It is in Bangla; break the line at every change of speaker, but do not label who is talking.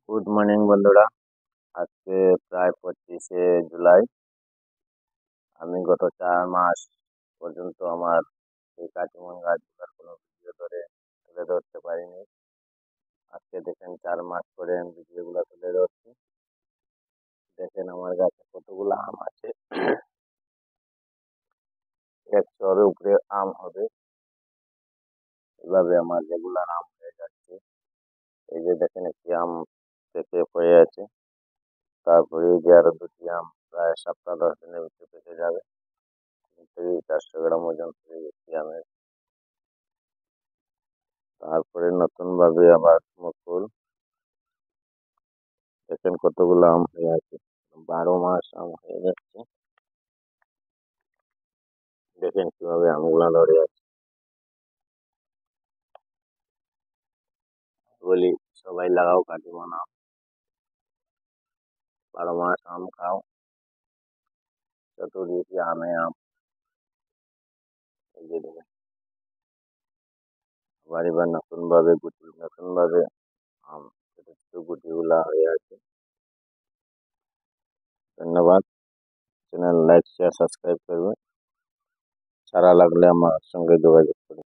গুড মর্নিং বন্ধুরা। আজকে প্রায় 25শে জুলাই। আমি গত 4 মাস পর্যন্ত আমার এই কাটিমন গাছগুলোর কোনো ভিডিও তুলে ধরতে পারিনি। আজকে দেখেন 4 মাস পরে আমি ভিডিওগুলো তুলে ধরছি। দেখেন আমার গাছে কতগুলো আম আছে। 100-এর উপরে আম হবে। এভাবে আমার রেগুলার আম হয়ে যাচ্ছে। এই যে দেখেন একটি আম পেকে হয়ে আছে। তারপরে এই যে আরো 2টি আম প্রায় সপ্তাহ 10 দিনের ভিতরে পেকে যাবে। 400 গ্রাম ওজন হয়ে গেছে আমের। তারপরে নতুন ভাবে আবার মুকুল। দেখেন কতগুলো আম হয়ে আছে। 12 মাস আম হয়ে যাচ্ছে। দেখেন কিভাবে আমগুলা ধরে আছে। বলি সবাই লাগাও কাটিমন আম। 12 মাস আম খাও। চতুর্দিকে আমে আম। এই যে দেখেন আবার এবার নতুন ভাবে আম ছোট ছোট গুটি গুলা হয়ে আছে। ধন্যবাদ। চ্যানেল লাইক শেয়ার সাবস্ক্রাইব করবে। সারা লাগলে আমার সঙ্গে যোগাযোগ করবে।